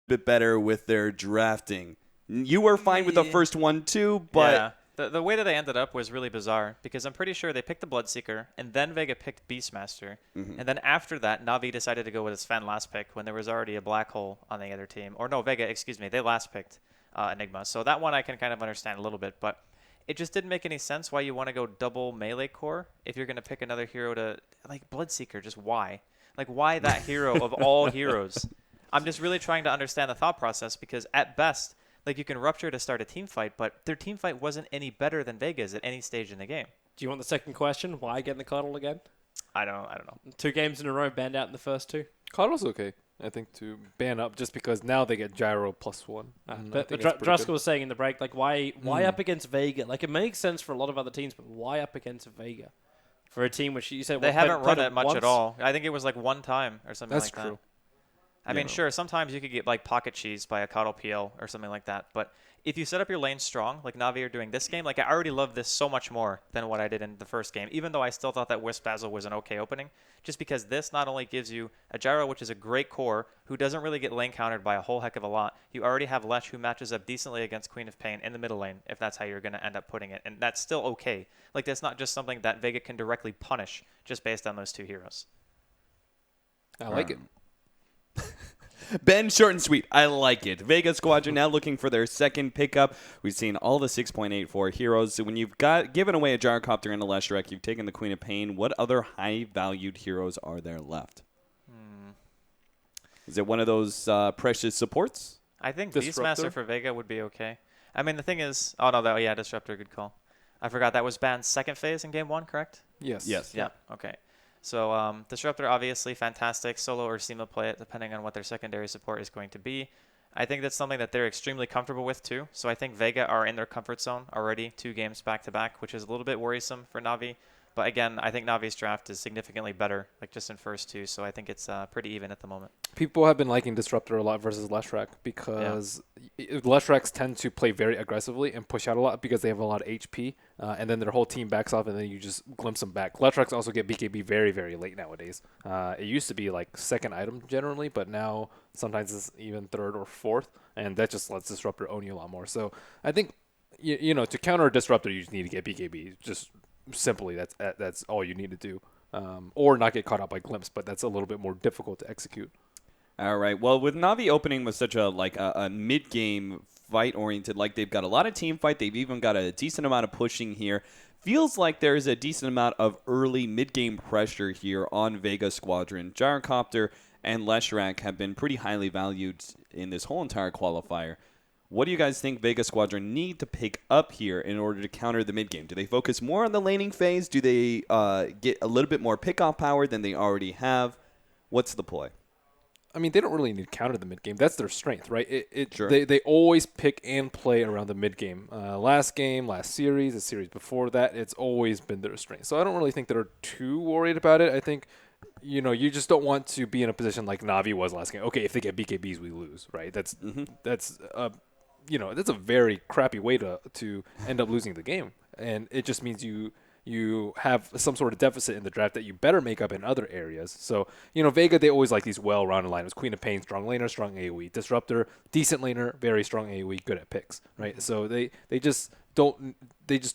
bit better with their drafting. You were fine with the first one too, but yeah. The way that they ended up was really bizarre because I'm pretty sure they picked the Bloodseeker and then Vega picked Beastmaster. And then after that, Navi decided to go with his Sven last pick when there was already a black hole on the other team. Or no, Vega, excuse me, they last picked Enigma. So that one I can kind of understand a little bit, but it just didn't make any sense why you want to go double melee core if you're going to pick another hero to, like, Bloodseeker, just why? Like, why that hero of all heroes? I'm just really trying to understand the thought process because at best, like, you can rupture to start a team fight, but their team fight wasn't any better than Vega's at any stage in the game. Do you want the second question? Why get in the coddle again? I don't know. 2 games in a row, banned out in the first 2. Coddle's okay, I think, to ban up just because now they get Gyro +1. But Druska was saying in the break, like, why up against Vega? Like, it makes sense for a lot of other teams, but why up against Vega? For a team which you said they haven't run it much at all. I think it was like one time or something like that. That's true. I mean, sure, sometimes you could get like pocket cheese by a Coddle PL or something like that, but if you set up your lane strong, like Navi are doing this game, like I already love this so much more than what I did in the first game, even though I still thought that Wisp Basil was an okay opening, just because this not only gives you a Gyro, which is a great core, who doesn't really get lane countered by a whole heck of a lot. You already have Lesh, who matches up decently against Queen of Pain in the middle lane, if that's how you're going to end up putting it, and that's still okay. Like, that's not just something that Vega can directly punish just based on those 2 heroes. I like it. Ben, short and sweet. I like it. Vega Squadron now looking for their second pickup. We've seen all the 6.84 heroes. So when you've given away a Gyrocopter and a Leshrac, you've taken the Queen of Pain. What other high-valued heroes are there left? Is it one of those precious supports? I think Disruptor? Beastmaster for Vega would be okay. I mean, the thing is... Oh, no, yeah, Disruptor, good call. I forgot that was banned second phase in Game 1, correct? Yes. Yeah, okay. So Disruptor, obviously, fantastic. Solo or Sima play it, depending on what their secondary support is going to be. I think that's something that they're extremely comfortable with, too. So I think Vega are in their comfort zone already, 2 games back-to-back, which is a little bit worrisome for Navi. But again, I think Navi's draft is significantly better, like just in first 2. So I think it's pretty even at the moment. People have been liking Disruptor a lot versus Leshrac because Leshracs tend to play very aggressively and push out a lot because they have a lot of HP, and then their whole team backs off, and then you just glimpse them back. Leshracs also get BKB very, very late nowadays. It used to be like second item generally, but now sometimes it's even third or fourth, and that just lets Disruptor own you a lot more. So I think, you know, to counter a Disruptor, you just need to get BKB. Just simply, that's all you need to do. Or not get caught up by glimpse, but that's a little bit more difficult to execute. All right. Well, with Navi opening with such a mid-game fight-oriented, like they've got a lot of team fight, they've even got a decent amount of pushing here. Feels like there's a decent amount of early mid-game pressure here on Vega Squadron. Gyrocopter and Leshrac have been pretty highly valued in this whole entire qualifier. What do you guys think Vega Squadron need to pick up here in order to counter the mid-game? Do they focus more on the laning phase? Do they get a little bit more pick-off power than they already have? What's the play? I mean, they don't really need to counter the mid game. That's their strength, right? Sure. They always pick and play around the mid game. Last game, last series, the series before that, it's always been their strength. So I don't really think they're too worried about it. I think, you know, you just don't want to be in a position like Navi was last game. Okay, if they get BKBs, we lose, right? That's you know, that's a very crappy way to end up losing the game, and it just means you have some sort of deficit in the draft that you better make up in other areas. So, you know, Vega, they always like these well-rounded lineups. Queen of Pain, strong laner, strong AoE. Disruptor, decent laner, very strong AoE, good at picks, right? So they just don't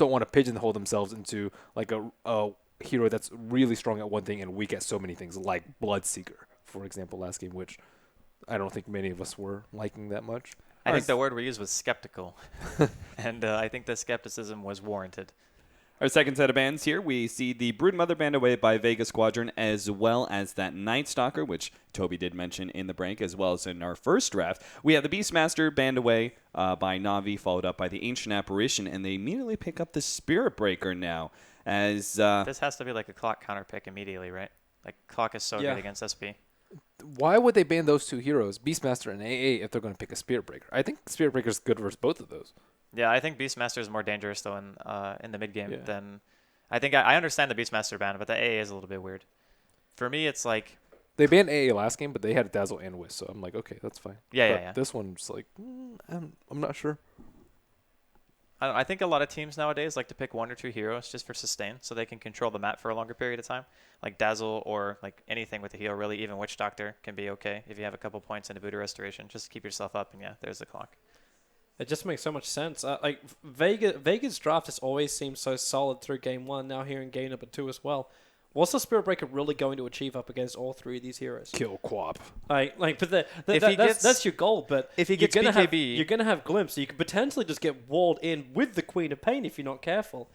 want to pigeonhole themselves into like a hero that's really strong at one thing and weak at so many things, like Bloodseeker, for example, last game, which I don't think many of us were liking that much. I think the word we used was skeptical, and I think the skepticism was warranted. Our second set of bans here, we see the Broodmother banned away by Vega Squadron, as well as that Night Stalker, which Toby did mention in the break, as well as in our first draft. We have the Beastmaster banned away by Navi, followed up by the Ancient Apparition, and they immediately pick up the Spirit Breaker now. As this has to be like a clock counter pick immediately, right? Like, clock is so good against SP. Why would they ban those 2 heroes, Beastmaster and AA, if they're going to pick a Spirit Breaker? I think Spirit Breaker is good versus both of those. Yeah, I think Beastmaster is more dangerous, though, in the mid-game than... I think I understand the Beastmaster ban, but the AA is a little bit weird. For me, it's like... They banned AA last game, but they had Dazzle and Wisp, so I'm like, okay, that's fine. Yeah. This one's like, I'm not sure. I think a lot of teams nowadays like to pick 1 or 2 heroes just for sustain, so they can control the map for a longer period of time. Like Dazzle or like anything with a heal, really. Even Witch Doctor can be okay if you have a couple points into Buddha Restoration. Just keep yourself up, and yeah, there's the clock. It just makes so much sense. Like Vega's draft has always seemed so solid through game 1. Now here in game number 2 as well. What's the Spirit Breaker really going to achieve up against all 3 of these heroes? Kill Quap. But that's your goal. But if he gets BKB, you're gonna have glimpse. So you could potentially just get walled in with the Queen of Pain if you're not careful.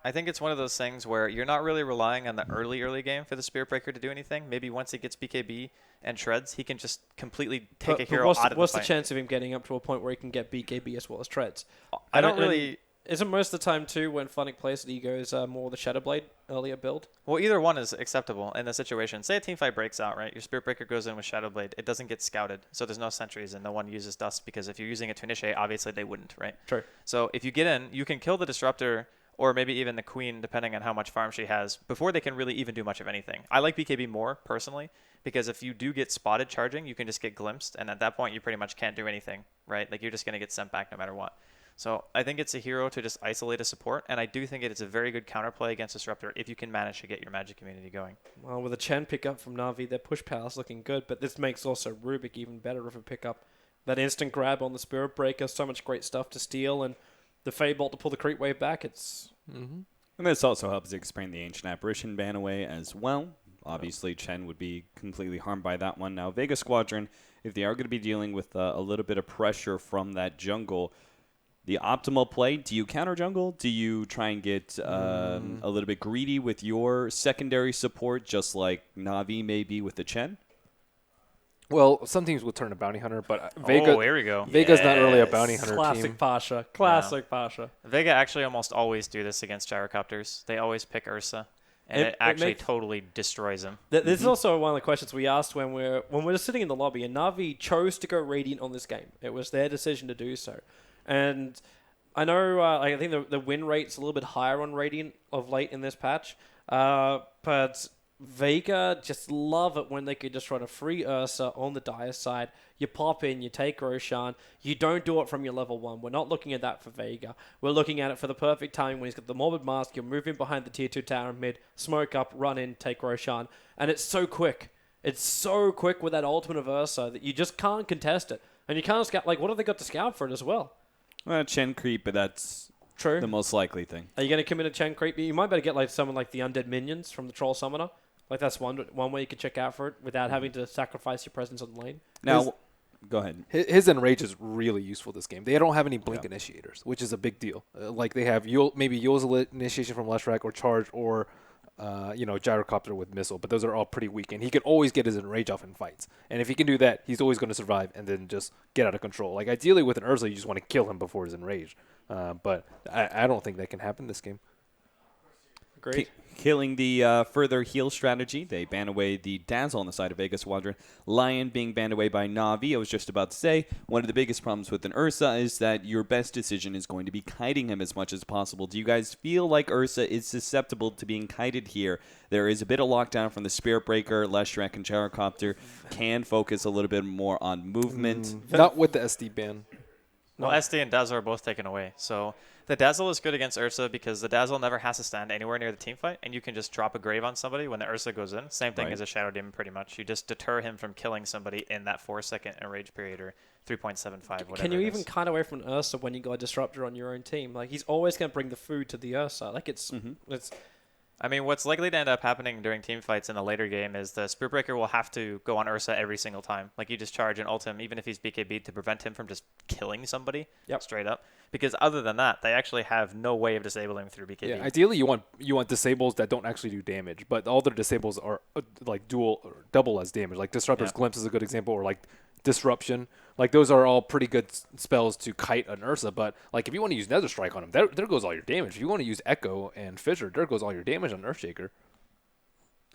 I think it's one of those things where you're not really relying on the early game for the Spirit Breaker to do anything. Maybe once he gets BKB and shreds, he can just completely take a hero out of the fight. What's the chance of him getting up to a point where he can get BKB as well as shreds? I don't really... Isn't most of the time, too, when Funnick plays it, he goes more the Shadow Blade earlier build? Well, either one is acceptable in the situation. Say a team fight breaks out, right? Your Spirit Breaker goes in with Shadow Blade. It doesn't get scouted, so there's no sentries, and no one uses Dust, because if you're using it to initiate, obviously they wouldn't, right? True. So if you get in, you can kill the Disruptor, or maybe even the Queen, depending on how much farm she has, before they can really even do much of anything. I like BKB more, personally, because if you do get spotted charging, you can just get glimpsed, and at that point, you pretty much can't do anything, right? Like, you're just going to get sent back no matter what. So I think it's a hero to just isolate a support, and I do think it's a very good counterplay against Disruptor if you can manage to get your Magic community going. Well, with a Chen pickup from Na'Vi, their push power is looking good, but this makes also Rubik even better of a pickup. That instant grab on the Spirit Breaker, so much great stuff to steal, and the Fade Bolt to pull the creep wave back. It's... Mm-hmm. And this also helps explain the Ancient Apparition ban away as well. Obviously, Chen would be completely harmed by that one. Now, Vega Squadron, if they are going to be dealing with a little bit of pressure from that jungle, the optimal play, do you counter jungle? Do you try and get a little bit greedy with your secondary support, just like Na'Vi may be with the Chen? Well, some teams will turn a bounty hunter, but Vega. Oh, here we go. Vega's not really a bounty hunter Classic team. Pasha. Classic Pasha. Vega actually almost always do this against gyrocopters. They always pick Ursa, and it actually totally destroys him. This is also one of the questions we asked when we're sitting in the lobby, and Na'Vi chose to go Radiant on this game. It was their decision to do so. And I know I think the win rate's a little bit higher on Radiant of late in this patch, but Vega just love it when they could just run a free Ursa on the Dire side. You pop in, you take Roshan. You don't do it from your level 1. We're not looking at that for Vega. We're looking at it for the perfect time when he's got the Morbid Mask. You're moving behind the tier 2 tower in mid, smoke up, run in, take Roshan. And it's so quick. It's so quick with that ultimate of Ursa that you just can't contest it. And you can't scout. Like, what have they got to scout for it as well? Chen creep, but that's true. The most likely thing. Are you going to commit a Chen creep? You might better get like someone like the Undead Minions from the Troll Summoner. Like that's one way you can check out for it without having to sacrifice your presence on the lane. Now, go ahead. His Enrage is really useful this game. They don't have any Blink initiators, which is a big deal. Like they have maybe Yule's initiation from Leshrac or Charge or Gyrocopter with Missile, but those are all pretty weak. And he can always get his Enrage off in fights. And if he can do that, he's always going to survive and then just get out of control. Like ideally with an Ursa, you just want to kill him before his Enrage. But I don't think that can happen this game. Great. Killing the further heal strategy. They ban away the Dazzle on the side of Vega Squadron. Lion being banned away by Na'Vi. I was just about to say, one of the biggest problems with an Ursa is that your best decision is going to be kiting him as much as possible. Do you guys feel like Ursa is susceptible to being kited here? There is a bit of lockdown from the Spirit Breaker. Leshrac and Gyrocopter can focus a little bit more on movement. Not with the SD ban. Well, SD and Dazzle are both taken away, so the Dazzle is good against Ursa because the Dazzle never has to stand anywhere near the team fight, and you can just drop a Grave on somebody when the Ursa goes in. Same thing as a Shadow Demon, pretty much. You just deter him from killing somebody in that 4-second enrage period or 3.75, whatever. Can you even kite away from an Ursa when you got a Disruptor on your own team? Like he's always going to bring the food to the Ursa. Like it's. I mean, what's likely to end up happening during team fights in the later game is the Spirit Breaker will have to go on Ursa every single time. Like, you just charge and ult him, even if he's BKB, to prevent him from just killing somebody straight up. Because other than that, they actually have no way of disabling him through BKB. Yeah, ideally you want disables that don't actually do damage, but all their disables are like double as damage. Like Disruptor's Glimpse is a good example, or like Disruption. Like those are all pretty good spells to kite an Ursa, but like if you want to use Nether Strike on him, there goes all your damage. If you want to use Echo and Fissure, there goes all your damage on Earthshaker.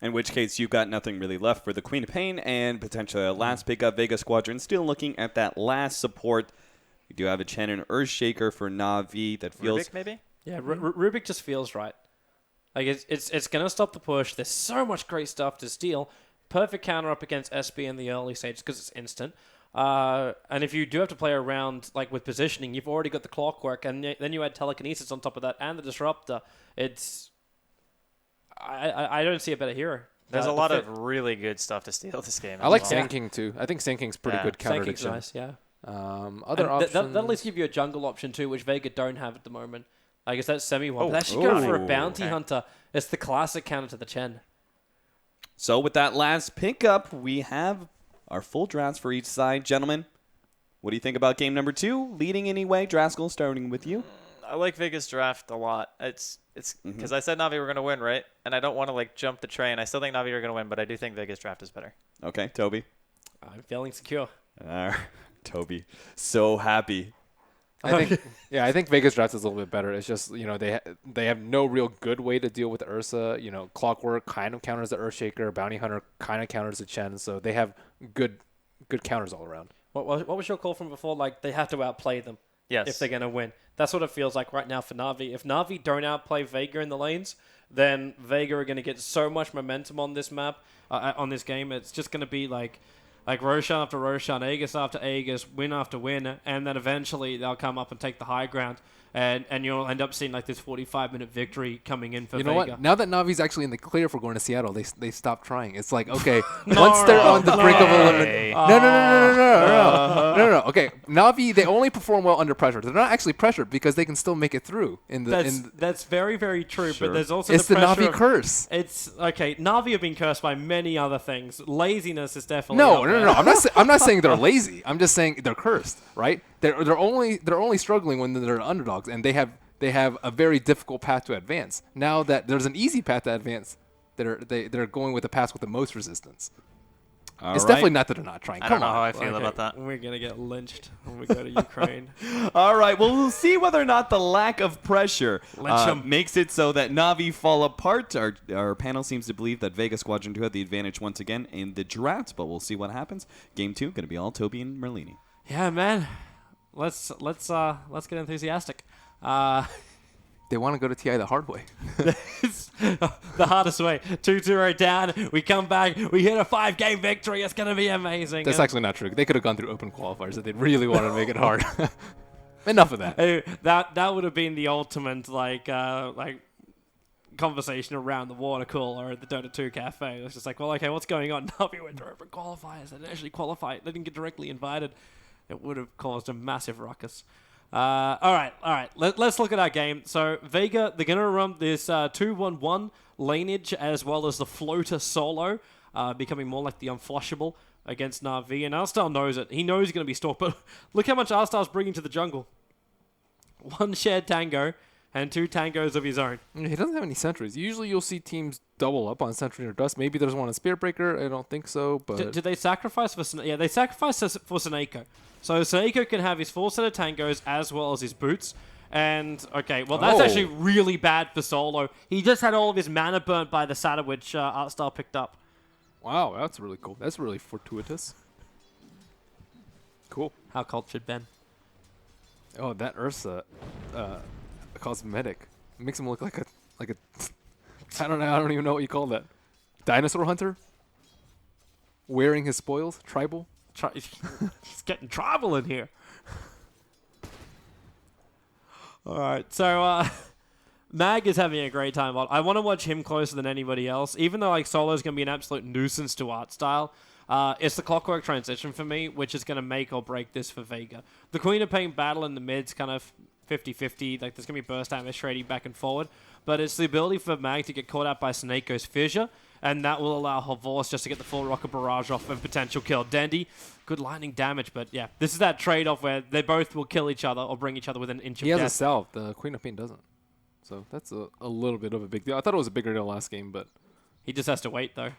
In which case, you've got nothing really left for the Queen of Pain and potentially a last pickup. Vega Squadron still looking at that last support. We do have a Chen and Earthshaker for Na'Vi that feels... Rubik, maybe? Yeah, Rubik just feels right. Like it's going to stop the push. There's so much great stuff to steal. Perfect counter up against SB in the early stages because it's instant. And if you do have to play around like with positioning, you've already got the clockwork, and then you add telekinesis on top of that and the disruptor. It's I don't see a better hero. There's a The lot fit. of really good stuff to steal this game. I like as well. Sand King too. I think Sand King's pretty Yeah. good counter Sanking's addiction. nice, yeah. Other And options. that'll at least give you a jungle option too, which Vega don't have at the moment. I guess that's semi one. But that should go for a Oh, bounty okay. hunter. It's the classic counter to the Chen. So with that last pickup, we have our full drafts for each side. Gentlemen, what do you think about game number 2? Leading anyway, Draskell, starting with you. I like Vegas draft a lot. It's because I said Navi were going to win, right? And I don't want to like jump the train. I still think Navi are going to win, but I do think Vegas draft is better. Okay, Toby. I'm feeling secure. Toby, so happy. I think Vegas draft is a little bit better. It's just they have no real good way to deal with Ursa. Clockwork kind of counters the Earthshaker. Bounty Hunter kind of counters the Chen. So they have good counters all around. What was your call from before? Like they have to outplay them. Yes. If they're going to win. That's what it feels like right now for Na'Vi. If Na'Vi don't outplay Vega in the lanes, then Vega are going to get so much momentum on this map, on this game. It's just going to be like Roshan after Roshan, Aegis after Aegis, win after win, and then eventually they'll come up and take the high ground. And you'll end up seeing like this 45-minute victory coming in for You Vega. know what? Now that Navi's actually in the clear for going to Seattle, they stopped trying. It's like, okay, once they're on the brink of elimination. No. Okay, Navi, they only perform well under pressure. They're not actually pressured because they can still make it through. That's very, very true. Sure. But there's also It's the pressure Navi of- curse. It's okay. Navi have been cursed by many other things. Laziness is definitely No. up there. I'm not saying they're lazy. I'm just saying they're cursed, right? They're only struggling when they're underdogs, and they have a very difficult path to advance. Now that there's an easy path to advance, they're going with the path with the most resistance. It's definitely not that they're not trying. I Come don't know how on. I feel Okay, about that. We're gonna get lynched when we go to Ukraine. All right. Well, we'll see whether or not the lack of pressure Lynch 'em. makes it so that Navi fall apart. Our panel seems to believe that Vega Squadron 2 had the advantage once again in the draft, but we'll see what happens. Game 2 going to be all Toby and Merlini. Yeah, man. Let's get enthusiastic. They want to go to TI the hard way. It's the hardest way. 2-0 down. We come back. We hit a 5-game victory. It's gonna be amazing. That's actually not true. They could have gone through open qualifiers if they really wanted to make it hard. Enough of that. Hey, that would have been the ultimate like conversation around the water cooler at the Dota 2 cafe. It was just like, well, okay, what's going on? Navi went to open qualifiers. They didn't actually qualify. They didn't get directly invited. It would have caused a massive ruckus. All right. Let's look at our game. So Vega, they're gonna run this 2-1-1 lineage as well as the floater solo, becoming more like the unflushable against Na'Vi. And Arstar knows it. He knows he's gonna be stalked. But look how much Arstar's bringing to the jungle. 1 shared tango and 2 tangos of his own. He doesn't have any sentries. Usually you'll see teams double up on sentry or dust. Maybe there's one on Spirit Breaker. I don't think so. But Did they sacrifice for Yeah, they sacrificed for Seneko. So Seneko can have his full set of tangos as well as his boots. And, okay, well, that's Oh. actually really bad for Solo. He just had all of his mana burnt by the Sata, which Artstar picked up. wow, that's really cool. That's really fortuitous. Cool. How cultured, Ben. Oh, that Ursa cosmetic makes him look like a I don't even know what you call that. Dinosaur hunter wearing his spoils, tribal. He's getting tribal in here. All right, so Mag is having a great time. I want to watch him closer than anybody else, even though like Solo's going to be an absolute nuisance to art style. It's the clockwork transition for me, which is going to make or break this for Vega. The Queen of Pain battle in the mid's kind of 50-50. Like, there's going to be burst damage trading back and forward. But it's the ability for Mag to get caught out by Seneco's fissure, and that will allow Horvorse just to get the full rocket barrage off and potential kill. Dendy, good lightning damage, but yeah, this is that trade-off where they both will kill each other or bring each other within an inch of He has a death. salve. The Queen of Pain doesn't. So that's a little bit of a big deal. I thought it was a bigger deal last game, but He just has to wait, though.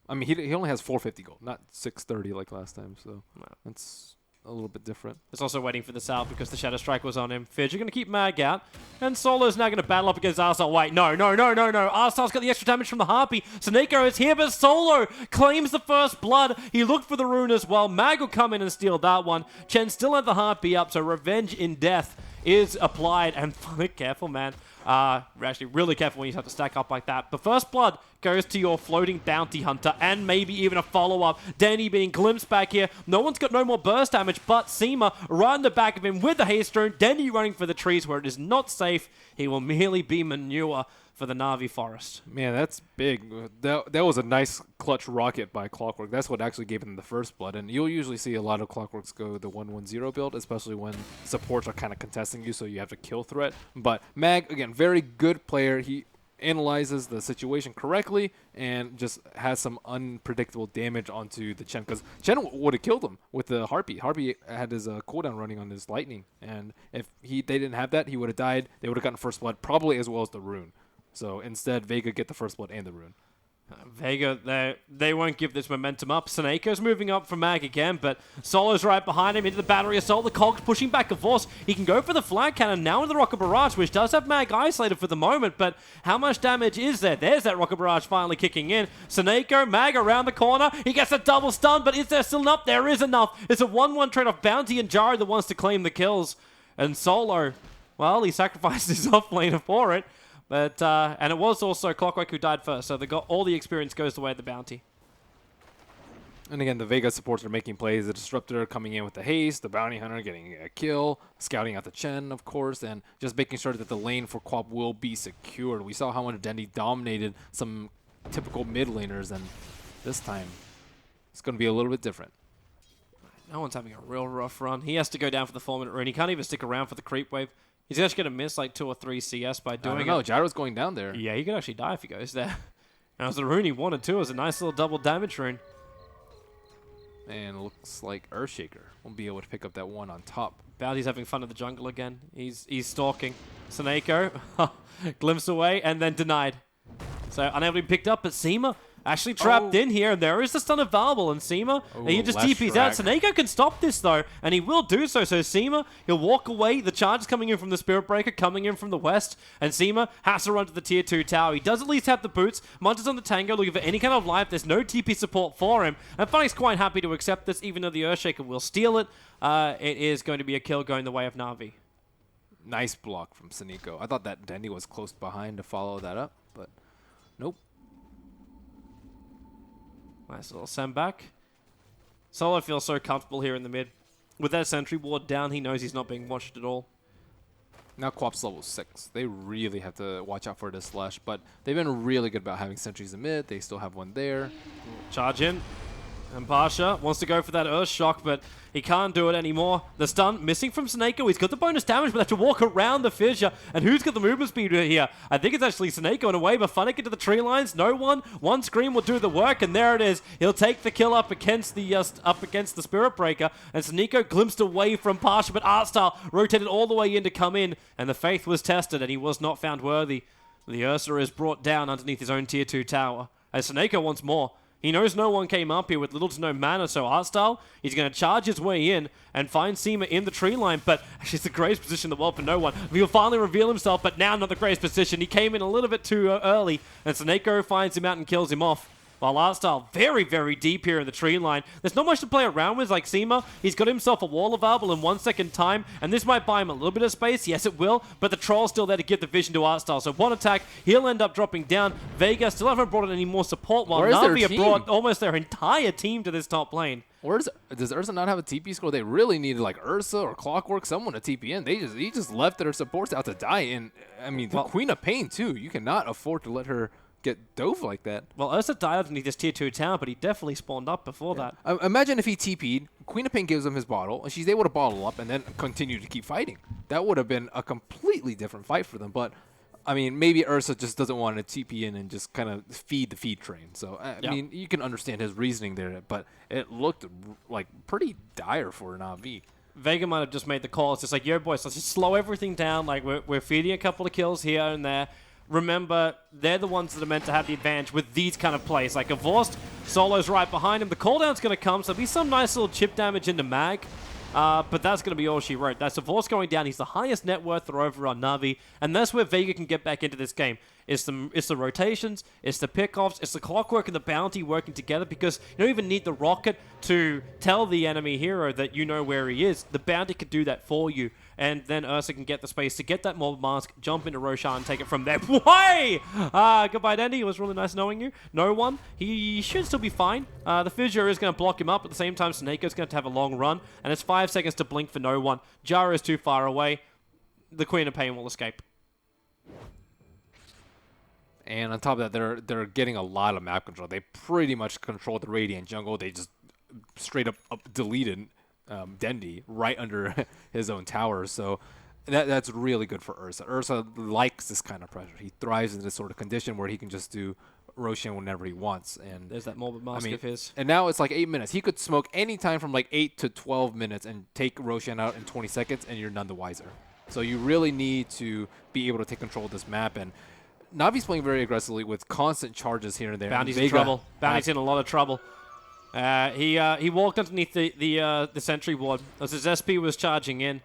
I mean, he only has 450 gold, not 630 like last time. So that's a little bit different. It's also waiting for the salve because the Shadow Strike was on him. Fidge are going to keep Mag out. And Solo's now going to battle up against Arstar. Wait, no. Arstar's got the extra damage from the Harpy. Seneko is here, but Solo claims the first blood. He looked for the rune as well. Mag will come in and steal that one. Chen still had the Harpy up, so revenge in death is applied. And careful, man. Actually, really careful when you have to stack up like that. But first blood goes to your floating bounty hunter, and maybe even a follow-up. Danny being glimpsed back here. No one's got no more burst damage, but Seema right in the back of him with the haste drone. Danny running for the trees where it is not safe. He will merely be manure for the Na'Vi Forest. Man, that's big. That was a nice clutch rocket by Clockwork. That's what actually gave him the first blood. And you'll usually see a lot of Clockworks go the 1-1-0 build, especially when supports are kind of contesting you, so you have a kill threat. But Mag, again, very good player. He analyzes the situation correctly and just has some unpredictable damage onto the Chen, because Chen would have killed him with the Harpy. Harpy had his cooldown running on his lightning, and if they didn't have that, he would have died. They would have gotten first blood, probably as well as the rune. So instead, Vega get the first blood and the rune. Vega, they won't give this momentum up. Seneca's moving up from Mag again, but Solo's right behind him into the battery assault. The Cog's pushing back a force. He can go for the flag cannon now into the Rocket Barrage, which does have Mag isolated for the moment, but how much damage is there? There's that Rocket Barrage finally kicking in. Seneca, Mag around the corner. He gets a double stun, but is there still enough? There is enough. It's a 1-1 trade-off. Bounty and Jari that wants to claim the kills. And Solo, well, he sacrificed his offlaner for it. But and it was also Clockwork who died first, so they got all the experience goes the way of the bounty. And again, the Vega supports are making plays. The Disruptor coming in with the haste, the Bounty Hunter getting a kill, scouting out the Chen, of course, and just making sure that the lane for Quap will be secured. We saw how much Dendy dominated some typical mid laners, and this time it's going to be a little bit different. No one's having a real rough run. He has to go down for the 4-minute rune. He can't even stick around for the creep wave. He's actually going to miss like 2 or 3 CS by doing it. No, Gyro's going down there. Yeah, he could actually die if he goes there. That was the rune he wanted too. It was a nice little double damage rune. And it looks like Earthshaker won't be able to pick up that one on top. Bounty's having fun in the jungle again. He's stalking. Seneko, glimpse away, and then denied. So unable to be picked up, but Seema actually trapped in here, and there is the stun available, and Seema, he just TP's out. Seneko can stop this, though, and he will do so. So Seema, he'll walk away. The charge is coming in from the Spirit Breaker, coming in from the west, and Seema has to run to the Tier 2 tower. He does at least have the boots. Munch's on the Tango, looking for any kind of life. There's no TP support for him, and Funny's quite happy to accept this, even though the Earthshaker will steal it. It is going to be a kill going the way of Na'Vi. Nice block from Seneko. I thought that Dendy was close behind to follow that up, but nope. Nice little send back. Solo feels so comfortable here in the mid. With that sentry ward down, he knows he's not being watched at all. Now Quap's level 6. They really have to watch out for this slash, but they've been really good about having sentries in mid. They still have one there. Charge in. And Pasha wants to go for that Earth Shock, but he can't do it anymore. The stun missing from Seneko. He's got the bonus damage, but they have to walk around the fissure. And who's got the movement speed here? I think it's actually Seneko in a way, but Funnick into the tree lines. No one. One scream will do the work, and there it is. He'll take the kill up against the Spirit Breaker. And Seneko glimpsed away from Pasha, but Artstyle rotated all the way in to come in, and the faith was tested, and he was not found worthy. The Ursa is brought down underneath his own Tier 2 tower. As Seneko wants more. He knows no one came up here with little to no mana, so Artstyle, he's going to charge his way in and find Seema in the tree line, but actually it's the greatest position in the world for no one. He'll finally reveal himself, but now not the greatest position. He came in a little bit too early, and Seneko finds him out and kills him off. While Artstyle very, very deep here in the tree line. There's not much to play around with, like Seema. He's got himself a wall available in 1 second time, and this might buy him a little bit of space. Yes, it will, but the Troll's still there to give the vision to Artstyle. So one attack, he'll end up dropping down. Vega still haven't brought in any more support, while Na'Vi have brought almost their entire team to this top lane. Does Ursa not have a TP score? They really needed like Ursa or Clockwork, someone to TP in. He just left their supports out to die. And I mean, the Queen of Pain too. You cannot afford to let her get dove like that. Well, Ursa died underneath this Tier 2 tower, but he definitely spawned up before that. Imagine if he TP'd, Queen of Pain gives him his bottle, and she's able to bottle up and then continue to keep fighting. That would have been a completely different fight for them. But I mean, maybe Ursa just doesn't want to TP in and just kind of feed the feed train. So, I mean, you can understand his reasoning there, but it looked like pretty dire for Na'Vi. Vega might have just made the call. It's just like, yo, boys, let's just slow everything down. Like, we're feeding a couple of kills here and there. Remember, they're the ones that are meant to have the advantage with these kind of plays. Like, Avorst, Solo's right behind him. The cooldown's going to come, so there'll be some nice little chip damage into Mag. but that's going to be all she wrote. That's Divorce going down. He's the highest net worth over on Na'Vi, and that's where Vega can get back into this game. It's the rotations, it's the pickoffs, it's the clockwork and the bounty working together, because you don't even need the rocket to tell the enemy hero that you know where he is. The bounty can do that for you, and then Ursa can get the space to get that mob mask, jump into Roshan, and take it from there. Why? Goodbye, Dandy. It was really nice knowing you. No one. He should still be fine. The Fissure is going to block him up. At the same time, Snake's going to have a long run, and it's 5 seconds to blink for no one. Jara is too far away. The Queen of Pain will escape. And on top of that, they're getting a lot of map control. They pretty much control the Radiant jungle. They just straight up deleted Dendi right under his own tower. So that's really good for Ursa. Ursa likes this kind of pressure. He thrives in this sort of condition where he can just do Roshan whenever he wants. And there's that morbid mask of his. And now it's like 8 minutes. He could smoke any time from like 8 to 12 minutes and take Roshan out in 20 seconds, and you're none the wiser. So you really need to be able to take control of this map. And Navi's playing very aggressively with constant charges here and there. Bounty's in trouble. Bounty's in a lot of trouble. He walked underneath the sentry ward as his SP was charging in.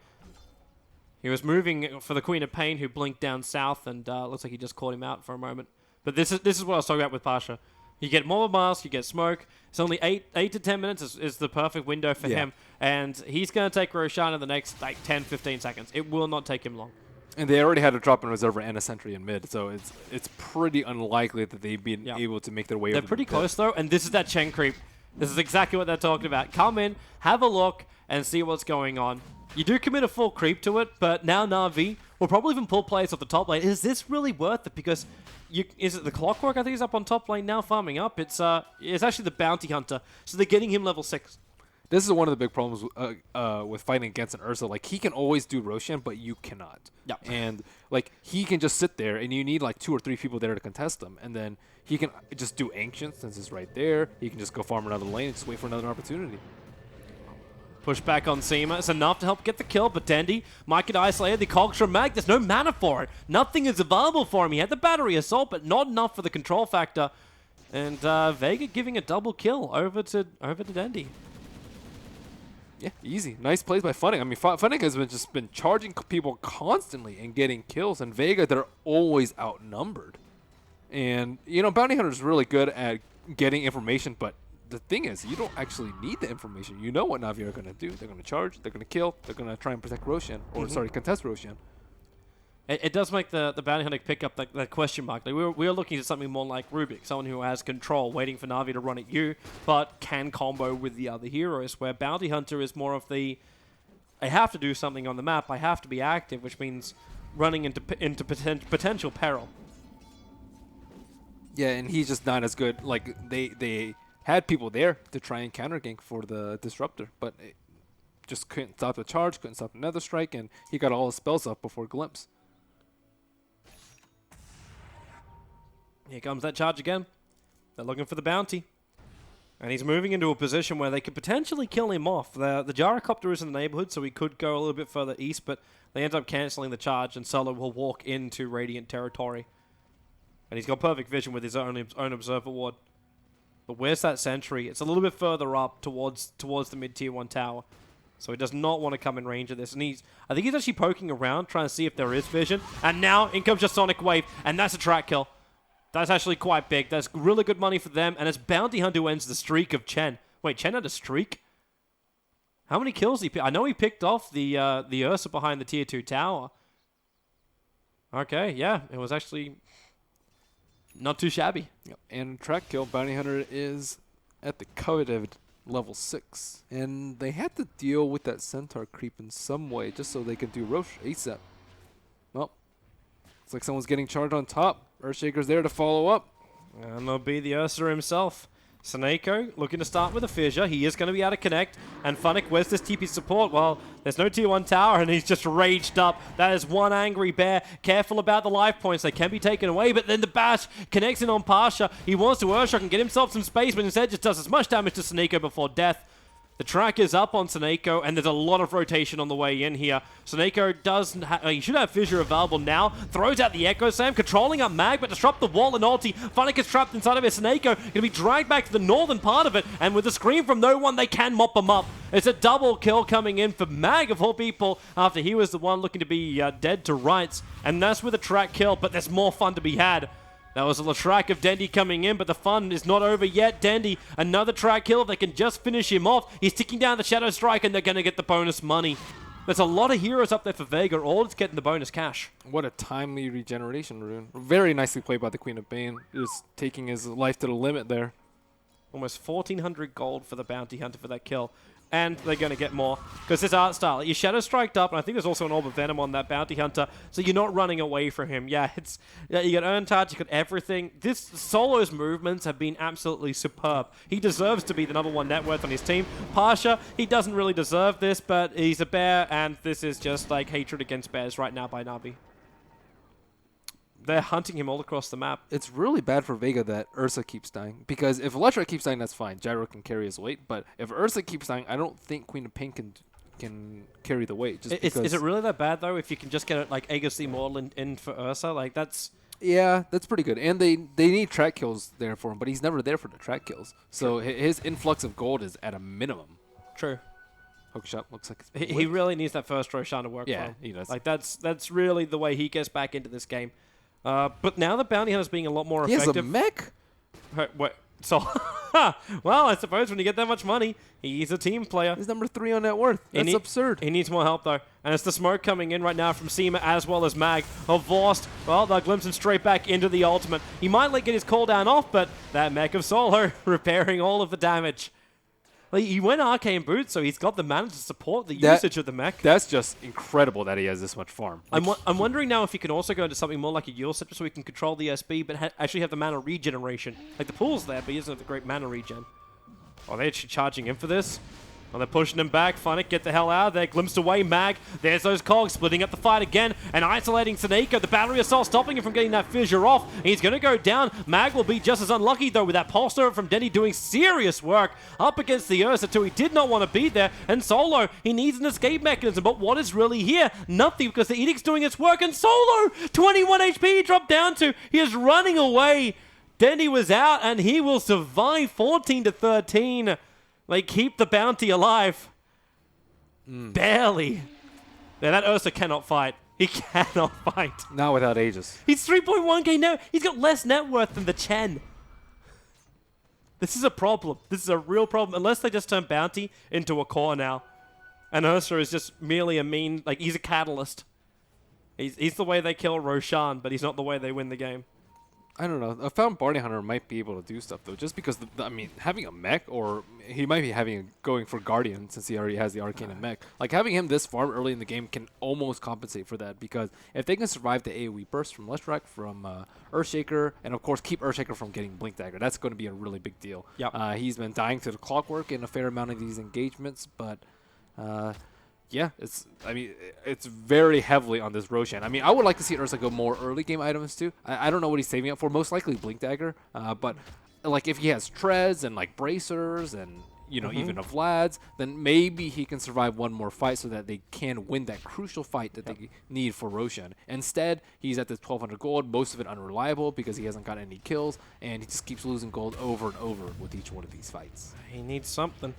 He was moving for the Queen of Pain, who blinked down south, and looks like he just caught him out for a moment. But this is what I was talking about with Pasha. You get more mask, you get smoke. It's only 8 to 10 minutes is the perfect window for him, and he's going to take Roshan in the next like 10, 15 seconds. It will not take him long. And they already had a drop in reserve and a sentry in mid, so it's pretty unlikely that they've been able to make their way. They're pretty close though, and this is that Chen creep. This is exactly what they're talking about. Come in, have a look, and see what's going on. You do commit a full creep to it, but now Na'Vi will probably even pull players off the top lane. Is this really worth it? Because is it the Clockwork? I think is up on top lane now, farming up. It's actually the Bounty Hunter, so they're getting him level 6. This is one of the big problems with fighting against an Ursa. Like, he can always do Roshan, but you cannot. Yeah. And, like, he can just sit there, and you need, like, 2 or 3 people there to contest him. And then he can just do Ancient, since it's right there. He can just go farm another lane and just wait for another opportunity. Push back on Seema. It's enough to help get the kill, but Dendi might get isolated. The Cogstra Mag, there's no mana for it. Nothing is available for him. He had the Battery Assault, but not enough for the control factor. And Vega giving a double kill over to Dendi. Yeah, easy. Nice plays by Funning. I mean, Funning has just been charging people constantly and getting kills, and Vega, they're always outnumbered. And, you know, Bounty Hunter is really good at getting information, but the thing is, you don't actually need the information. You know what Na'Vi are going to do. They're going to charge, they're going to kill, they're going to try and protect Roshan, or sorry, contest Roshan. It does make the Bounty Hunter pick up that question mark. Like we were looking at something more like Rubik, someone who has control, waiting for Na'Vi to run at you, but can combo with the other heroes, where Bounty Hunter is more of the, I have to do something on the map, I have to be active, which means running into potential peril. Yeah, and he's just not as good. Like, they had people there to try and counter gank for the Disruptor, but it just couldn't stop the charge, couldn't stop another strike, and he got all his spells up before Glimpse. Here comes that charge again. They're looking for the bounty. And he's moving into a position where they could potentially kill him off. The Gyrocopter is in the neighborhood, so he could go a little bit further east, but they end up canceling the charge, and Solo will walk into Radiant territory. And he's got perfect vision with his own Observer Ward. But where's that sentry? It's a little bit further up towards the mid-tier 1 tower. So he does not want to come in range of this. And I think he's actually poking around, trying to see if there is vision. And now in comes just Sonic Wave, and that's a track kill. That's actually quite big. That's really good money for them, and it's Bounty Hunter who ends the streak of Chen. Wait, Chen had a streak? How many kills did he pick? I know he picked off the Ursa behind the tier 2 tower. Okay, yeah, it was actually not too shabby. Yep. And track kill, Bounty Hunter is at the coveted level 6. And they had to deal with that Centaur creep in some way just so they could do Roche ASAP. Well, it's like someone's getting charged on top. Earthshaker's there to follow up. And there'll be the Ursa himself. Saneko looking to start with a fissure. He is going to be able to connect. And Funnick, where's this TP support? Well, there's no tier 1 tower, and he's just raged up. That is one angry bear. Careful about the life points. They can be taken away, but then the bash connects in on Pasha. He wants to Urshock and get himself some space, but instead just does as much damage to Saneko before death. The track is up on Seneko, and there's a lot of rotation on the way in here. Seneko doesn't he should have Fissure available now. Throws out the Echo Sam, controlling up Mag, but disrupt the wall and ulti. Funnick is trapped inside of it. Seneko going to be dragged back to the northern part of it, and with a scream from no one, they can mop him up. It's a double kill coming in for Mag, of all people, after he was the one looking to be dead to rights. And that's with a track kill, but there's more fun to be had. That was a track of Dendy coming in, but the fun is not over yet. Dendy, another track kill. They can just finish him off. He's ticking down the Shadow Strike, and they're going to get the bonus money. There's a lot of heroes up there for Vega, all it's getting the bonus cash. What a timely regeneration rune. Very nicely played by the Queen of Pain, just taking his life to the limit there. Almost 1,400 gold for the Bounty Hunter for that kill. And they're going to get more. Because this art style, you Shadow Striked up, and I think there's also an Orb of Venom on that Bounty Hunter, so you're not running away from him. Yeah, you got Earn Touch, you got everything. This Solo's movements have been absolutely superb. He deserves to be the #1 net worth on his team. Pasha, he doesn't really deserve this, but he's a bear, and this is just like hatred against bears right now by Navi. They're hunting him all across the map. It's really bad for Vega that Ursa keeps dying. Because if Electra keeps dying, that's fine. Gyro can carry his weight. But if Ursa keeps dying, I don't think Queen of Pain can carry the weight. Just is it really that bad, though, if you can just get like Aegis Immortal in for Ursa? Like, that's... Yeah, that's pretty good. And they need track kills there for him, but he's never there for the track kills. So his influx of gold is at a minimum. True. Hookshot looks like it's he really needs that first Roshan to work for him. Yeah, he does. Like, that's really the way he gets back into this game. But now the Bounty Hunter's being a lot more he effective. has a mech? What? So, well, I suppose when you get that much money, he's a team player. He's #3 on net worth. That's absurd. He needs more help, though. And it's the smoke coming in right now from Seema as well as Mag. Of Vorst, well, they're glimpsing straight back into the ultimate. He might get his cooldown off, but that mech of Solo repairing all of the damage. Like, he went Arcane Boots, so he's got the mana to support the usage of the mech. That's just incredible that he has this much farm. I'm wondering now if he can also go into something more like a Yule Scepter so he can control the SB, but actually have the mana regeneration. Like, the pool's there, but he doesn't have the great mana regen. Oh, they're charging in for this. Oh, they're pushing him back. Funnick, get the hell out of there. Glimpsed away, Mag. There's those cogs splitting up the fight again and isolating Seneko. The battery assault stopping him from getting that fissure off. He's going to go down. Mag will be just as unlucky, though, with that pulse over from Denny doing serious work up against the Ursa, too. He did not want to be there. And Solo, he needs an escape mechanism. But what is really here? Nothing, because the Edict's doing its work. And Solo, 21 HP he dropped down to. He is running away. Denny was out, and he will survive 14-13. They keep the bounty alive. Barely. Yeah, that Ursa cannot fight. He cannot fight. Not without Aegis. He's 3.1k net. He's got less net worth than the Chen. This is a problem. This is a real problem. Unless they just turn bounty into a core now. And Ursa is just merely a mean, like, he's a catalyst. He's the way they kill Roshan, but he's not the way they win the game. I don't know. I found Bounty Hunter might be able to do stuff, though, just because, I mean, having a mech, or he might be going for Guardian since he already has the Arcane and mech. Like, having him this farm early in the game can almost compensate for that, because if they can survive the AoE burst from Leshrac, from Earthshaker, and of course keep Earthshaker from getting Blink Dagger, that's going to be a really big deal. Yep. He's been dying to the clockwork in a fair amount of these engagements, but... yeah, it's very heavily on this Roshan. I mean, I would like to see Ursa go more early game items too. I don't know what he's saving up for. Most likely Blink Dagger. But like if he has treads and like bracers and even a Vlad's, then maybe he can survive one more fight so that they can win that crucial fight that they need for Roshan. Instead, he's at this 1,200 gold, most of it unreliable because he hasn't got any kills, and he just keeps losing gold over and over with each one of these fights. He needs something.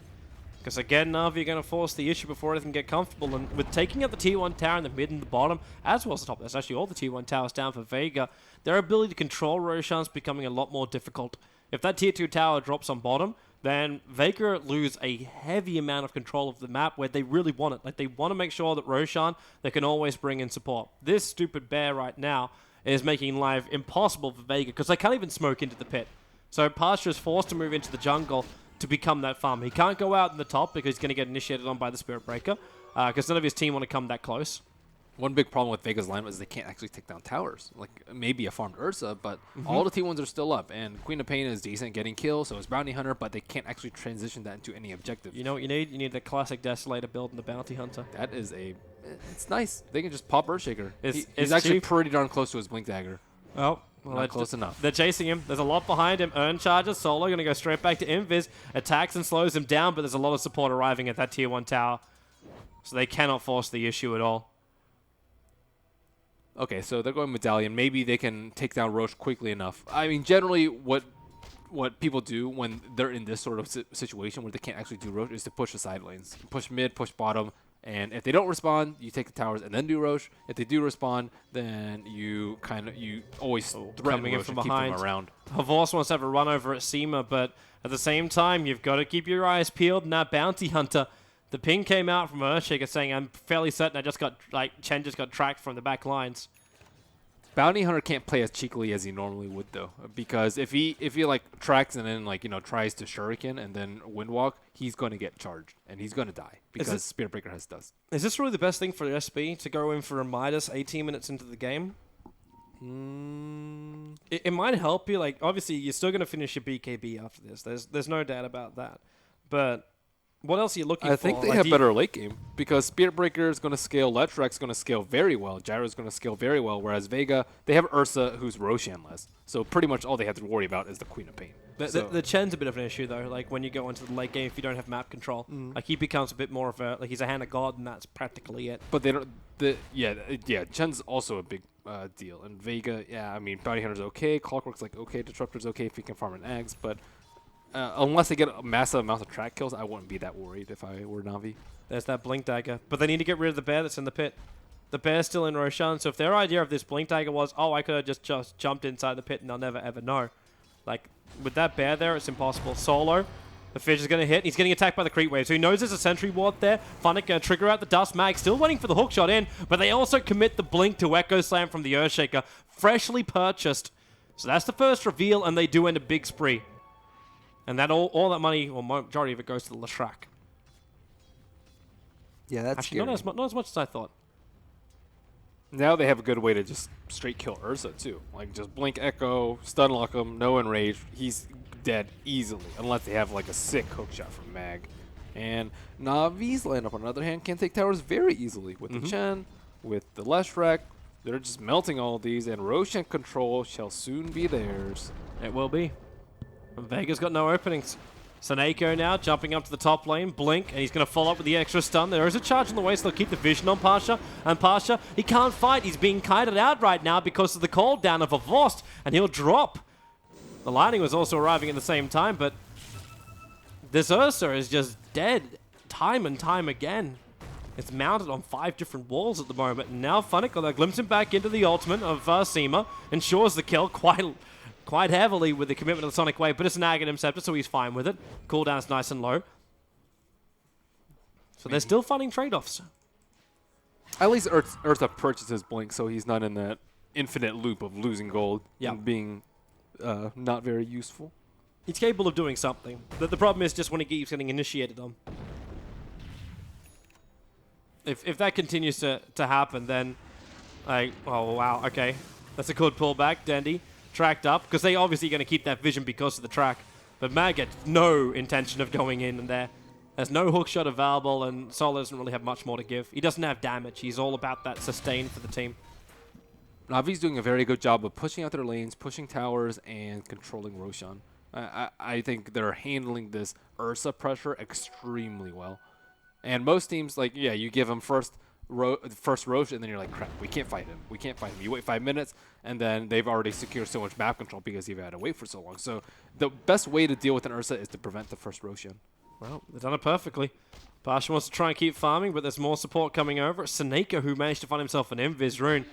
Because again, Na'Vi are going to force the issue before anything get comfortable. And with taking out the tier 1 tower in the mid and the bottom, as well as the top, that's actually all the tier 1 towers down for Vega, their ability to control Roshan's becoming a lot more difficult. If that tier 2 tower drops on bottom, then Vega lose a heavy amount of control of the map where they really want it. Like, they want to make sure that Roshan, they can always bring in support. This stupid bear right now is making life impossible for Vega because they can't even smoke into the pit. So Pasha is forced to move into the jungle to become that farm. He can't go out in the top because he's going to get initiated on by the Spirit Breaker because none of his team want to come that close. One big problem with Vega's lineup is they can't actually take down towers. Like, maybe a farmed Ursa, but all the T1s are still up. And Queen of Pain is decent getting kills, so is Bounty Hunter, but they can't actually transition that into any objective. You know what you need? You need the classic Desolator build in the Bounty Hunter. That is it's nice. They can just pop Earthshaker. He's It's actually cheap. pretty darn close to his Blink Dagger. Well, Well, Not close enough. They're chasing him. There's a lot behind him. Earn charges. Solo going to go straight back to Invis. Attacks and slows him down, but there's a lot of support arriving at that tier 1 tower. So they cannot force the issue at all. Okay, so they're going Medallion. Maybe they can take down Roche quickly enough. I mean, generally what people do when they're in this sort of situation where they can't actually do Roche is to push the side lanes. Push mid, push bottom. And if they don't respond, you take the towers and then do Roche. If they do respond, then you always threaten coming in Roche from and keep behind. them around. Havors wants to have a run over at SEMA, but at the same time, you've got to keep your eyes peeled. And that Bounty Hunter, the ping came out from Earthshaker saying, I'm fairly certain Chen just got tracked from the back lines. Bounty Hunter can't play as cheekily as he normally would, though, because if he like tracks and then tries to shuriken and then windwalk, he's going to get charged and he's going to die because Spirit Breaker has dust. Is this really the best thing for the SB to go in for a Midas 18 minutes into the game? It might help you. Like, obviously, you're still going to finish your BKB after this. There's no doubt about that. But what else are you looking for? I think they have better late game because Spirit Breaker is going to scale, Letrex is going to scale very well, Gyro is going to scale very well, whereas Vega, they have Ursa who's Roshan-less. So pretty much all they have to worry about is the Queen of Pain. The Chen's a bit of an issue, though. Like, when you go into the late game, if you don't have map control, like, he becomes a bit more of a, like, he's a hand of God, and that's practically it. But they don't, Chen's also a big deal. And Vega, I mean, Bounty Hunter's okay, Clockwork's like okay, Disruptor's okay if he can farm an Eggs, but unless they get a massive amount of track kills, I wouldn't be that worried if I were Na'Vi. There's that Blink Dagger. But they need to get rid of the bear that's in the pit. The bear's still in Roshan, so if their idea of this Blink Dagger was, oh, I could have just jumped inside the pit and they'll never ever know. Like, with that bear there, it's impossible. Solo, the fish is going to hit. He's getting attacked by the creep wave, so he knows there's a sentry ward there. Funnick going to trigger out the Dust Mag, still waiting for the hook shot in, but they also commit the Blink to Echo Slam from the Earthshaker, freshly purchased. So that's the first reveal, and they do end a big spree. And that all that money, or majority of it, goes to the Leshrac. Yeah, that's actually not as much as I thought. Now they have a good way to just straight kill Ursa, too. Like, just blink Echo, stun lock him, no enrage. He's dead easily, unless they have, like, a sick hookshot from Mag. And Navi's lineup, on the other hand, can take towers very easily. With the Chen, with the Leshrac, they're just melting all of these, and Roshan control shall soon be theirs. It will be. And Vega's got no openings. Saneko now jumping up to the top lane, Blink, and he's going to follow up with the extra stun. There is a charge on the way, so they'll keep the vision on Pasha. And Pasha, he can't fight. He's being kited out right now because of the call down of a Vost, and he'll drop. The lightning was also arriving at the same time, but this Ursa is just dead time and time again. It's mounted on 5 different walls at the moment, and now Funnick, although glimpsing back into the ultimate of SEMA, ensures the kill quite heavily with the commitment of the Sonic Wave, but it's an Aghanim Scepter, so he's fine with it. Cooldown's nice and low. So they're still finding trade-offs. At least Ursa purchases Blink, so he's not in that infinite loop of losing gold and being not very useful. He's capable of doing something. The problem is just when he keeps getting initiated on. If that continues to happen, then, like, oh wow, okay. That's a good pullback, Dandy. Tracked up, because they obviously going to keep that vision because of the track. But Mag gets no intention of going in there. There's no hookshot available, and Solo doesn't really have much more to give. He doesn't have damage. He's all about that sustain for the team. Navi's doing a very good job of pushing out their lanes, pushing towers, and controlling Roshan. I think they're handling this Ursa pressure extremely well. And most teams, like, you give them first Roche, and then you're like, crap, we can't fight him. You wait 5 minutes, and then they've already secured so much map control because you've had to wait for so long. So the best way to deal with an Ursa is to prevent the first Roshan. Well, they've done it perfectly. Pasha wants to try and keep farming, but there's more support coming over. Saneko, who managed to find himself an Invis rune.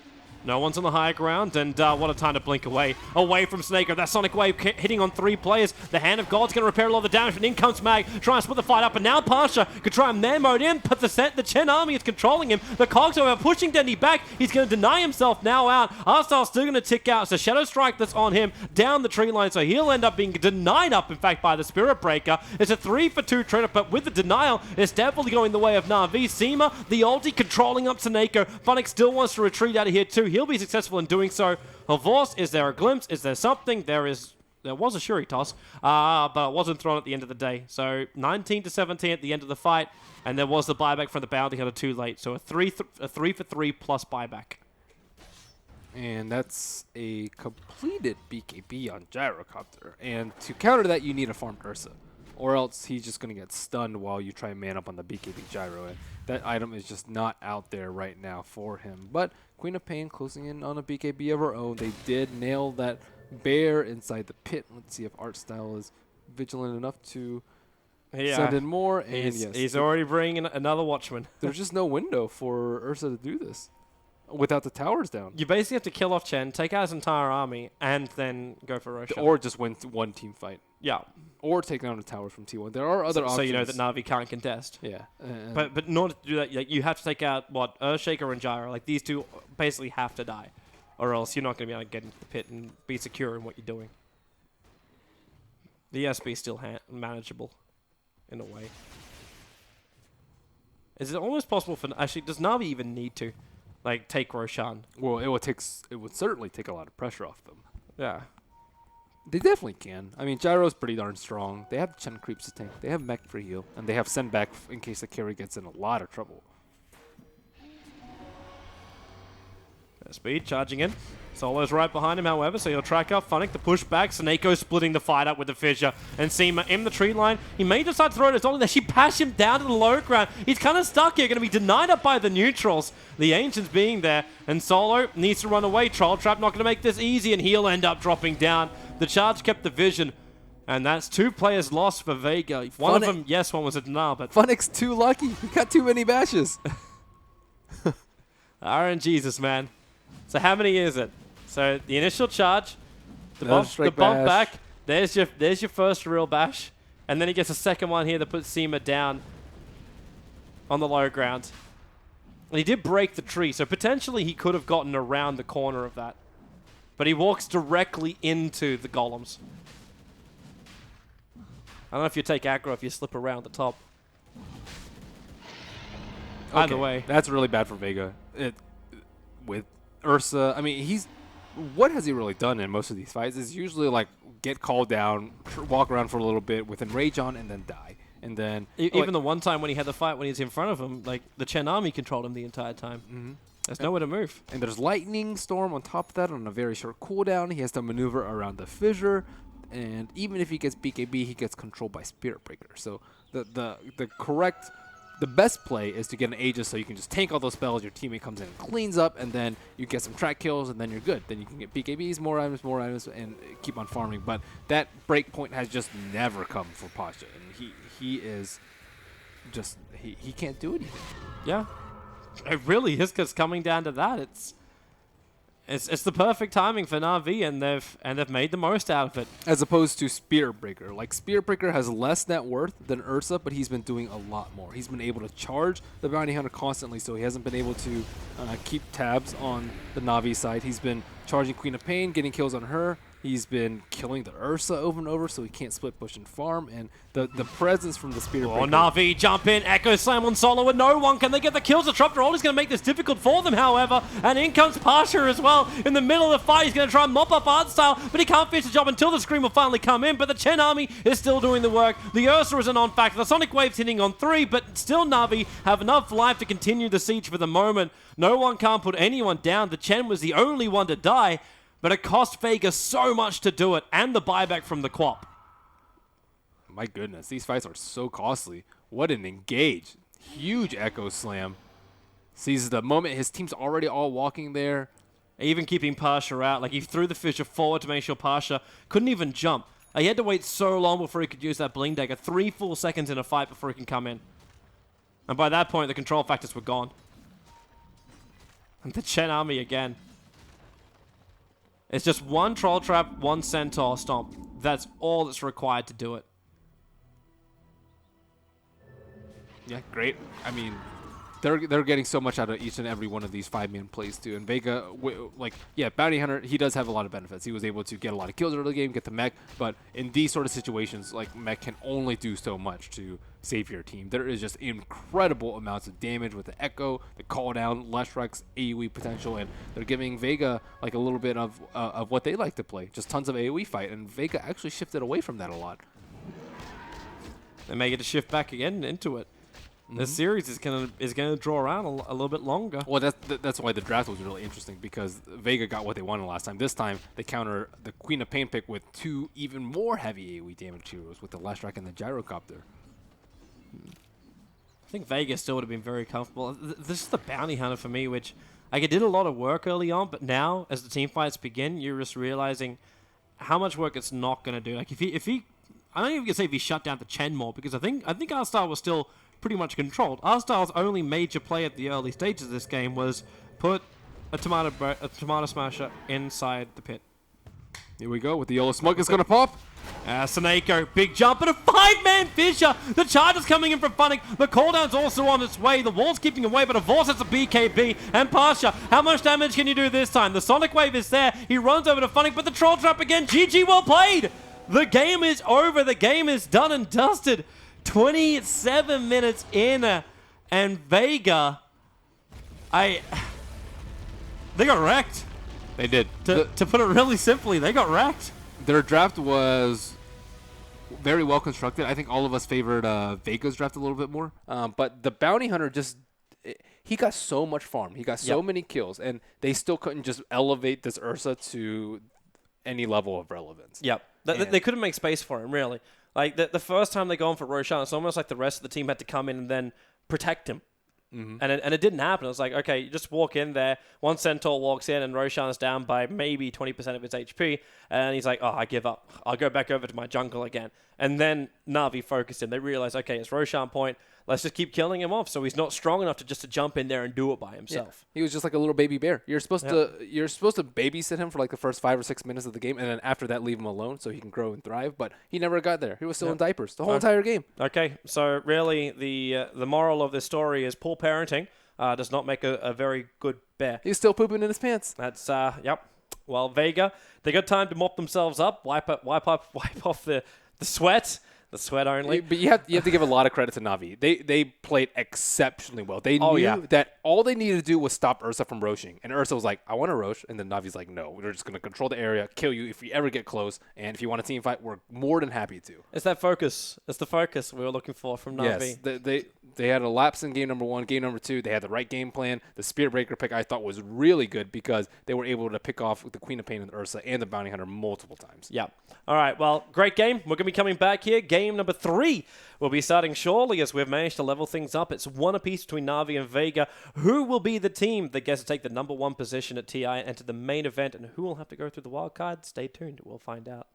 No one's on the high ground, and what a time to blink away from Saneko. That Sonic Wave hitting on 3 players. The Hand of God's going to repair a lot of the damage, and in comes Mag, trying to split the fight up, and now Pasha could try and man mode in, but the Chen army is controlling him. The Cogs are pushing Dendy back. He's going to deny himself now out. Arstyle's still going to tick out. It's a Shadow Strike that's on him down the tree line, so he'll end up being denied up, in fact, by the Spirit Breaker. It's a 3-for-2 trade-up, but with the denial, it's definitely going the way of Na'Vi. SEMA, the ulti, controlling up Saneko. Funnick still wants to retreat out of here too. He'll be successful in doing so. Havors, is there a glimpse? Is there something? There was a Shuri toss, but it wasn't thrown at the end of the day. So 19-17 at the end of the fight, and there was the buyback from the Bounty Hunter too late. So a 3-for-3 plus buyback. And that's a completed BKB on Gyrocopter. And to counter that, you need a farmed Ursa. Or else he's just going to get stunned while you try and man up on the BKB Gyro. And that item is just not out there right now for him. But Queen of Pain closing in on a BKB of her own. They did nail that bear inside the pit. Let's see if Art Style is vigilant enough to send in more. And he's already bringing another Watchman. There's just no window for Ursa to do this without the towers down. You basically have to kill off Chen, take out his entire army, and then go for Roshan. Or just win one team fight. Yeah. Or take down the towers from T1. There are other options. So you know that Na'Vi can't contest. Yeah. But in order to do that, like, you have to take out, Earthshaker and Gyro. Like, these two basically have to die. Or else you're not going to be able to get into the pit and be secure in what you're doing. The SB is still manageable, in a way. Is it almost possible for... Actually, does Na'Vi even need to, like, take Roshan? Well, it would certainly take a lot of pressure off them. Yeah. They definitely can. I mean, Gyro's pretty darn strong. They have Chen creeps to tank. They have mech for heal. And they have send back in case the carry gets in a lot of trouble. Speed charging in. Solo's right behind him, however, so he'll track up Funnick, the push back. Saneko splitting the fight up with the fissure. And Seema in the tree line. He may decide to throw it as only that she pass him down to the low ground. He's kind of stuck here, going to be denied up by the neutrals. The Ancients being there. And Solo needs to run away. Troll Trap not going to make this easy, and he'll end up dropping down. The charge kept the vision. And that's 2 players lost for Vega. One of them, yes, one was a denial, but... Funnick's too lucky. He got too many bashes. RNGesus, man. So how many is it? So the initial charge, the bump back. There's your first real bash, and then he gets a second one here that puts Seema down on the low ground. And he did break the tree, so potentially he could have gotten around the corner of that, but he walks directly into the golems. I don't know if you take aggro if you slip around the top. Either way, that's really bad for Vega. With Ursa, I mean, what has he really done in most of these fights is usually like get called down, walk around for a little bit with Enrage on, and then die. And then even the one time when he had the fight when he was in front of him, like the Chen army controlled him the entire time. Mm-hmm. There's nowhere to move. And there's Lightning Storm on top of that on a very short cooldown. He has to maneuver around the fissure, and even if he gets BKB, he gets controlled by Spirit Breaker. So the best play is to get an Aegis so you can just tank all those spells, your teammate comes in and cleans up, and then you get some track kills, and then you're good. Then you can get BKBs, more items, and keep on farming. But that break point has just never come for Pasha, and he is just, he can't do anything. Yeah. It really is, because coming down to that, it's the perfect timing for Na'Vi, and they've made the most out of it. As opposed to Spirit Breaker. Like, Spirit Breaker has less net worth than Ursa, but he's been doing a lot more. He's been able to charge the Bounty Hunter constantly, so he hasn't been able to keep tabs on the Na'Vi side. He's been charging Queen of Pain, getting kills on her. He's been killing the Ursa over and over, so he can't split push and farm. And the presence from the Spirit Breaker. Na'Vi jump in, Echo Slam on Solo with no one. Can they get the kills? The Disruptor Ult is going to make this difficult for them, however. And in comes Pasha as well. In the middle of the fight, he's going to try and mop up Art Style, but he can't finish the job until the Scream will finally come in. But the Chen army is still doing the work. The Ursa is a non-factor. The Sonic Wave's hitting on 3, but still Na'Vi have enough life to continue the siege for the moment. No one can't put anyone down. The Chen was the only one to die. But it cost Vega so much to do it, and the buyback from the Quap. My goodness, these fights are so costly. What an engage. Huge Echo Slam. Sees the moment his team's already all walking there. Even keeping Pasha out. Like, he threw the fissure forward to make sure Pasha couldn't even jump. He had to wait so long before he could use that Bling Dagger. 3 full seconds in a fight before he can come in. And by that point, the control factors were gone. And the Chen army again. It's just one Troll Trap, one Centaur Stomp. That's all that's required to do it. Yeah, great. I mean, they're getting so much out of each and every one of these 5-man plays too. And Vega, Bounty Hunter, he does have a lot of benefits. He was able to get a lot of kills early in the game, get the mech, but in these sort of situations, like, mech can only do so much to save your team. There is just incredible amounts of damage with the Echo, the call down, Leshrek's AoE potential, and they're giving Vega like a little bit of what they like to play, just tons of AoE fight, and Vega actually shifted away from that a lot. They may get to shift back again into it. The series is gonna draw around a little bit longer. Well, that's why the draft was really interesting, because Vega got what they wanted last time. This time, they counter the Queen of Pain pick with 2 even more heavy AoE damage heroes with the Last Rack and the Gyrocopter. I think Vega still would have been very comfortable. This is the bounty hunter for me, which like it did a lot of work early on, but now as the team fights begin, you're just realizing how much work it's not going to do. Like if he, I don't even gonna say if he shut down the Chen more, because I think R-Star was still pretty much controlled. R-Star's only major play at the early stages of this game was put a tomato smasher inside the pit. Here we go with the yellow smoke is going to pop. Seneko, big jump, and a 5-man Fisher. The charge is coming in from Funnick. The cooldown's also on its way. The wall's keeping away, but a Vorce has a BKB. And Pasha, how much damage can you do this time? The Sonic Wave is there. He runs over to Funnick, but the Troll Trap again. GG, well played. The game is over. The game is done and dusted. 27 minutes in, and Vega, they got wrecked. They did. To put it really simply, they got wrecked. Their draft was very well constructed. I think all of us favored Vega's draft a little bit more. But the Bounty Hunter he got so much farm. He got so many kills, and they still couldn't just elevate this Ursa to any level of relevance. Yep. They couldn't make space for him, really. Like, the first time they go on for Roshan, it's almost like the rest of the team had to come in and then protect him. Mm-hmm. And it didn't happen. It was like, okay, you just walk in there, one Centaur walks in, and Roshan's down by maybe 20% of his HP, and he's like, oh, I give up. I'll go back over to my jungle again. And then Na'Vi focused him. They realized, okay, it's Roshan point. Let's just keep killing him off so he's not strong enough to jump in there and do it by himself. Yeah. He was just like a little baby bear. You're supposed to babysit him for like the first 5 or 6 minutes of the game, and then after that leave him alone so he can grow and thrive. But he never got there. He was still in diapers the whole entire game. Okay, so really the moral of this story is poor parenting does not make a very good bear. He's still pooping in his pants. That's yep. Well, Vega, they got time to mop themselves up, wipe off the sweat. The sweat only. But you have to give a lot of credit to Na'Vi. They played exceptionally well. They knew that all they needed to do was stop Ursa from roshing. And Ursa was like, I want to rosh. And then Navi's like, no, we're just going to control the area, kill you if we ever get close. And if you want a team fight, we're more than happy to. It's that focus. It's the focus we were looking for from Na'Vi. Yes, they had a lapse in game number 1. Game number 2, they had the right game plan. The Spirit Breaker pick I thought was really good because they were able to pick off the Queen of Pain and Ursa and the Bounty Hunter multiple times. Yeah. All right, well, great game. We're going to be coming back here. Game number 3 will be starting shortly as we've managed to level things up. It's one apiece between Na'Vi and Vega. Who will be the team that gets to take the number 1 position at TI and enter the main event, and who will have to go through the wild card? Stay tuned. We'll find out.